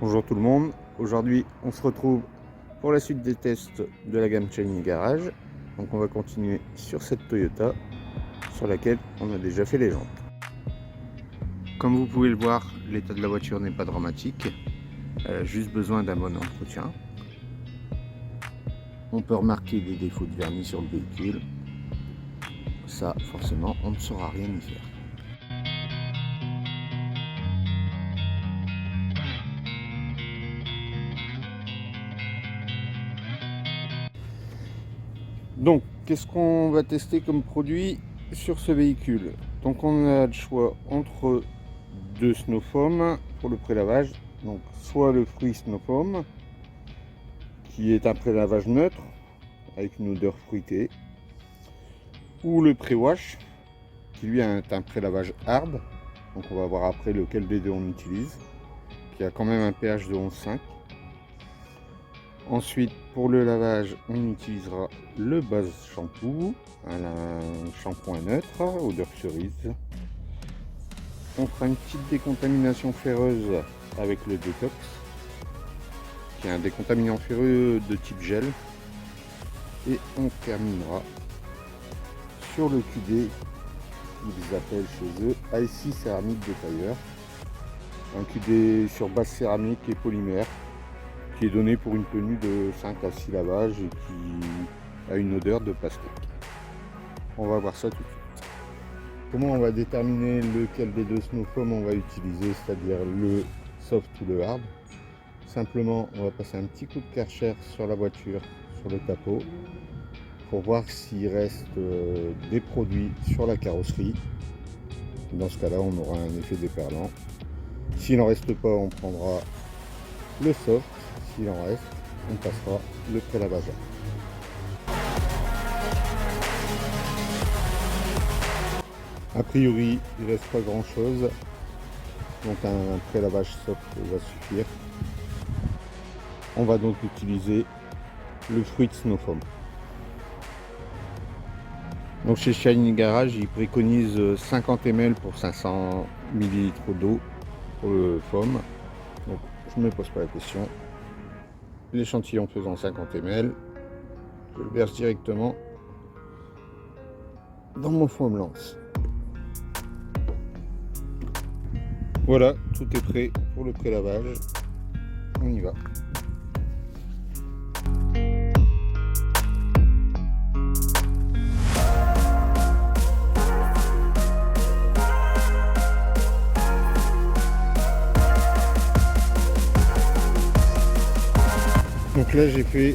Bonjour tout le monde, aujourd'hui on se retrouve pour la suite des tests de la gamme Shiny Garage. Donc on va continuer sur cette Toyota sur laquelle on a déjà fait les jantes. Comme vous pouvez le voir, l'état de la voiture n'est pas dramatique, elle a juste besoin d'un bon entretien. On peut remarquer des défauts de vernis sur le véhicule, ça forcément on ne saura rien y faire. Donc, qu'est-ce qu'on va tester comme produit sur ce véhicule? Donc, on a le choix entre deux Snow Foam pour le prélavage. Donc, soit le fruit Snow Foam, qui est un prélavage neutre avec une odeur fruitée, ou le pré-wash, qui lui a un prélavage hard. Donc, on va voir après lequel des deux on utilise, qui a quand même un pH de 11,5. Ensuite, pour le lavage, on utilisera le base shampoo, un shampoing neutre, odeur cerise. On fera une petite décontamination ferreuse avec le détox, qui est un décontaminant ferreux de type gel. Et on terminera sur le QD, ils appellent chez eux IC céramique détailleur. Un QD sur base céramique et polymère, qui est donné pour une tenue de 5 à 6 lavages et qui a une odeur de plastique. On va voir ça tout de suite. Comment on va déterminer lequel des deux Snow Foam on va utiliser, c'est-à-dire le soft ou le hard? Simplement, on va passer un petit coup de Karcher sur la voiture, sur le capot, pour voir s'il reste des produits sur la carrosserie. Dans ce cas-là, on aura un effet déperlant. S'il n'en reste pas, on prendra le soft. S'il en reste, on passera le prélavage. A priori, il ne reste pas grand chose, donc un prélavage soft va suffire. On va donc utiliser le Fruit Snow Foam. Donc chez Shiny Garage, ils préconisent 50 ml pour 500 ml d'eau pour le foam. Donc je ne me pose pas la question. L'échantillon faisant 50 ml, je le verse directement dans mon foam lance. Voilà, tout est prêt pour le prélavage. On y va. Donc là j'ai fait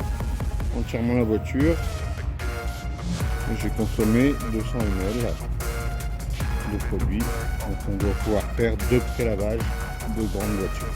entièrement la voiture et j'ai consommé 200 ml de produit. Donc on doit pouvoir faire 2 prélavages de grandes voitures.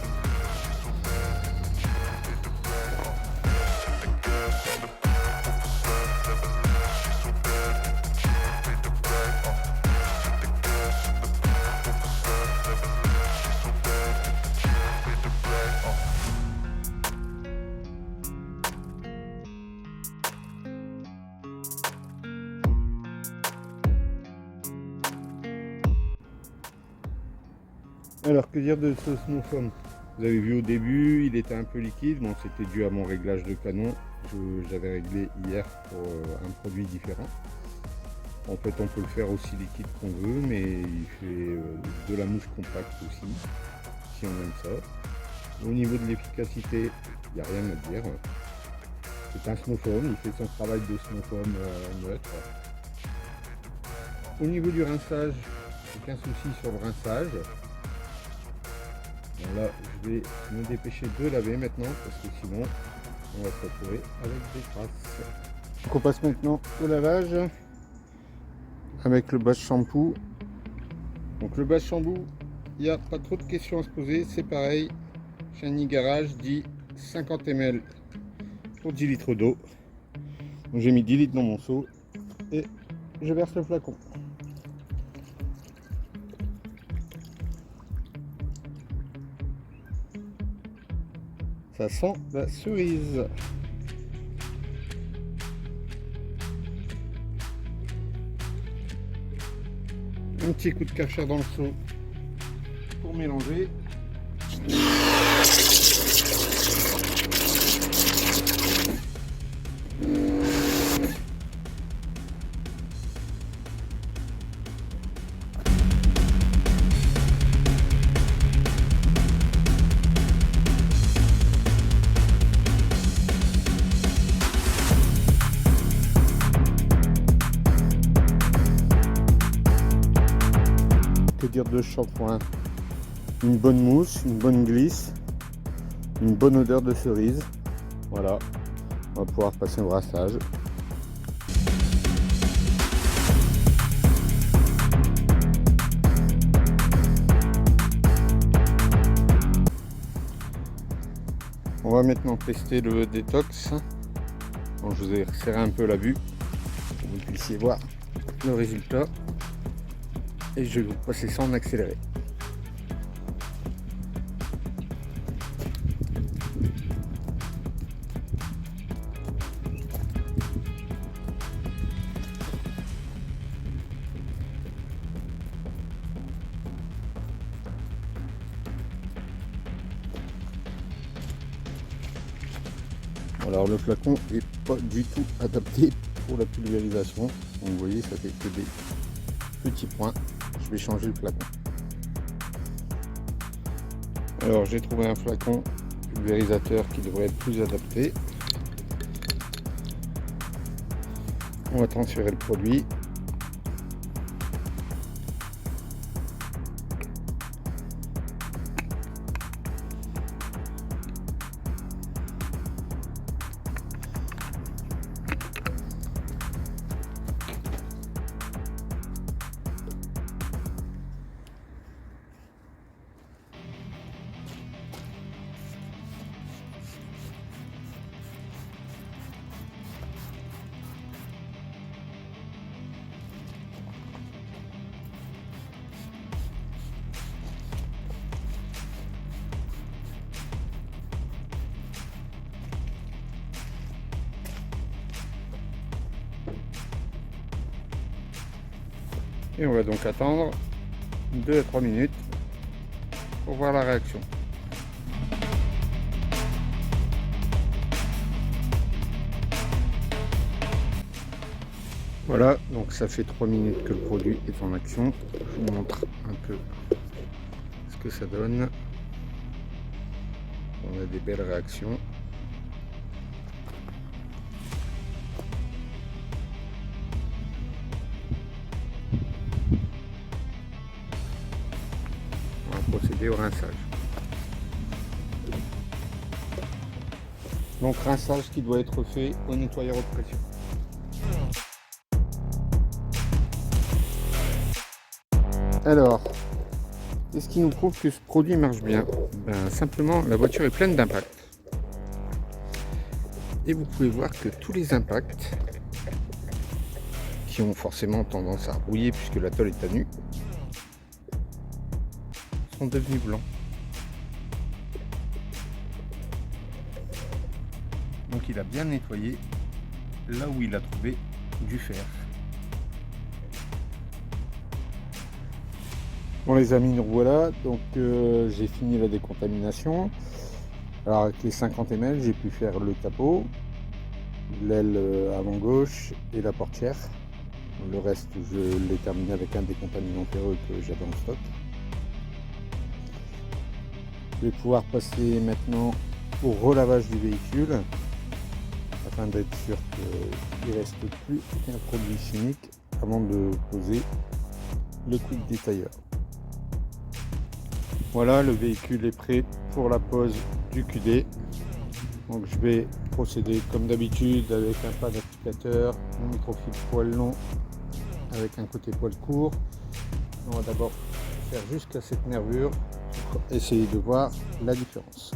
Alors que dire de ce Snow Foam? Vous avez vu au début, il était un peu liquide, bon c'était dû à mon réglage de canon. J'avais réglé hier pour un produit différent. En fait on peut le faire aussi liquide qu'on veut, mais il fait de la mousse compacte aussi, si on aime ça. Au niveau de l'efficacité, il n'y a rien à dire. C'est un Snow Foam, il fait son travail de Snow Foam neutre. Au niveau du rinçage, aucun souci sur le rinçage. Bon, là, je vais me dépêcher de laver maintenant parce que sinon, on va se retrouver avec des traces. Donc, on passe maintenant au lavage avec le base shampoo. Donc, le base shampoo, il n'y a pas trop de questions à se poser. C'est pareil. Shiny Garage dit 50 ml pour 10 litres d'eau. Donc, j'ai mis 10 litres dans mon seau et je verse le flacon. Ça sent la cerise. Un petit coup de Karcher dans le seau pour mélanger. de shampoing. Une bonne mousse, une bonne glisse, une bonne odeur de cerise. Voilà, on va pouvoir passer au brassage. On va maintenant tester le détox. Bon, je vous ai resserré un peu la vue pour que vous puissiez voir le résultat. Et je vais vous passer ça en accéléré. Alors le flacon est pas du tout adapté pour la pulvérisation. Donc vous voyez, ça fait que des petits points. Je vais changer le flacon. Alors j'ai trouvé un flacon pulvérisateur qui devrait être plus adapté. On va transférer le produit. Et on va donc attendre 2 à 3 minutes pour voir la réaction. Voilà, donc ça fait 3 minutes que le produit est en action. Je vous montre un peu ce que ça donne. On a des belles réactions. Procéder au rinçage. Donc rinçage qui doit être fait au nettoyeur haute pression. Alors, qu'est-ce qui nous prouve que ce produit marche bien? Simplement, la voiture est pleine d'impacts. Et vous pouvez voir que tous les impacts, qui ont forcément tendance à rouiller puisque la tôle est à nu, sont devenus blancs. Donc il a bien nettoyé là où il a trouvé du fer. Bon les amis, nous revoilà. Donc j'ai fini la décontamination. Alors avec les 50 ml, j'ai pu faire le capot, l'aile avant gauche et la portière. Le reste, je l'ai terminé avec un décontaminant ferreux que j'avais en stock. Je vais pouvoir passer maintenant au relavage du véhicule afin d'être sûr qu'il ne reste plus aucun produit chimique avant de poser le quick détailleur. Voilà, le véhicule est prêt pour la pose du QD. Donc je vais procéder comme d'habitude avec un pad applicateur, un microfibre poil long avec un côté poil court. On va d'abord faire jusqu'à cette nervure. Essayez de voir la différence.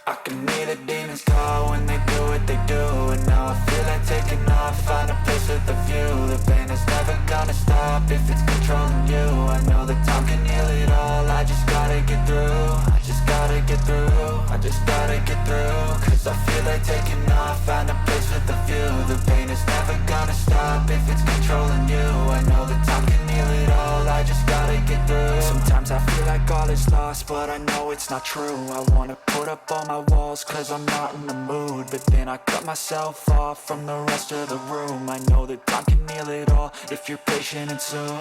I can hear the demons call when they do what they do. And now I feel like taking off, find a place with a view. The pain is never gonna stop if it's controlling you. I know that time can heal it all, I just gotta get through. I just gotta get through, I just gotta get through. Cause I feel like taking off, find a place with a view. The pain is never gonna stop if it's controlling you. I know that time can heal it all, I just gotta get through. Sometimes I feel like all is lost, but I know it's not true. I wanna put up all my walls cause I'm not in the mood, but then I cut myself off from the rest of the room. I know that time can heal it all if you're patient and soon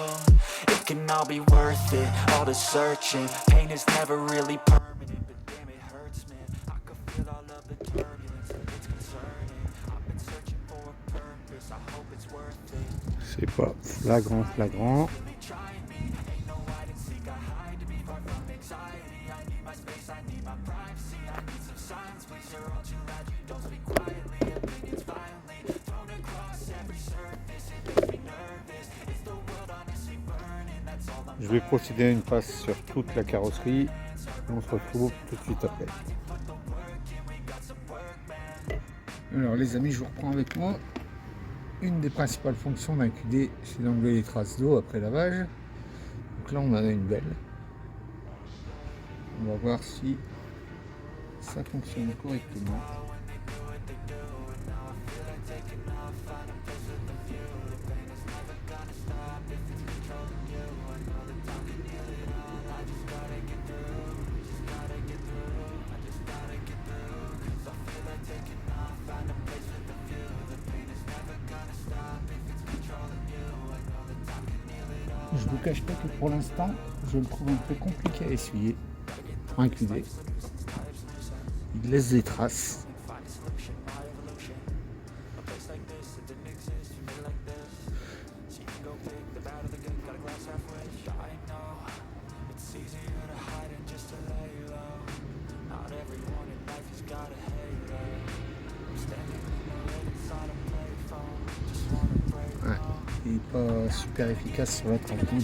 it can all be worth it, all the searching. Pain is never really permanent, but damn it hurts, man. I can feel all of the turbulence, it's concerning. I've been searching for a purpose, I hope it's worth it. C'est pas flagrant. Je vais procéder à une passe sur toute la carrosserie. On se retrouve tout de suite après. Alors les amis, je vous reprends avec moi. Une des principales fonctions d'un QD, c'est d'enlever les traces d'eau après lavage. Donc là on en a une belle. On va voir si ça fonctionne correctement. Je ne vous cache pas que pour l'instant, je le trouve un peu compliqué à essuyer pour un QD. Il laisse des traces. Ouais, il n'est pas super efficace sur la tampon.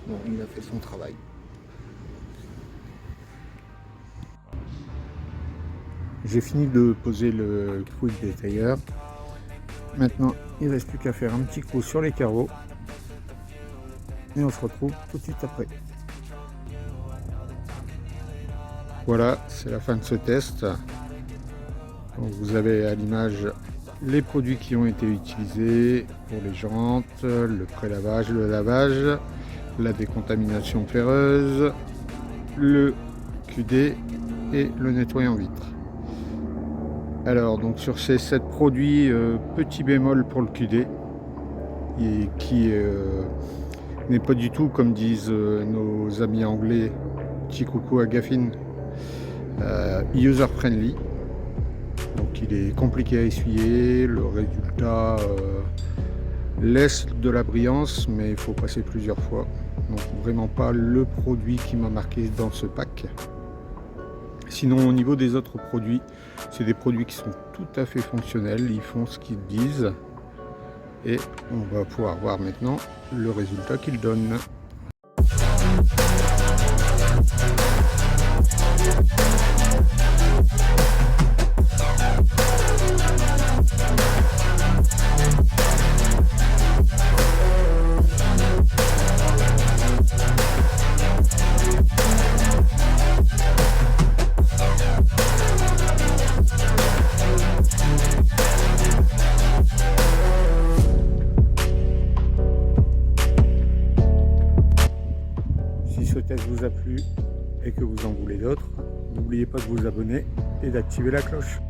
Bon, il a fait son travail. J'ai fini de poser le quick détailleur. Maintenant, il ne reste plus qu'à faire un petit coup sur les carreaux. Et on se retrouve tout de suite après. Voilà, c'est la fin de ce test. Donc vous avez à l'image les produits qui ont été utilisés pour les jantes, le pré-lavage, le lavage, la décontamination ferreuse, le QD et le nettoyant vitre. Alors donc sur ces 7 produits, petit bémol pour le QD et qui n'est pas du tout, comme disent nos amis anglais, petit coucou à Gaffin, user friendly. Donc il est compliqué à essuyer, le résultat laisse de la brillance, mais il faut passer plusieurs fois. Donc vraiment pas le produit qui m'a marqué dans ce pack. Sinon au niveau des autres produits, c'est des produits qui sont tout à fait fonctionnels, ils font ce qu'ils disent. Et on va pouvoir voir maintenant le résultat qu'ils donnent. Si ce test vous a plu et que vous en voulez d'autres, n'oubliez pas de vous abonner et d'activer la cloche.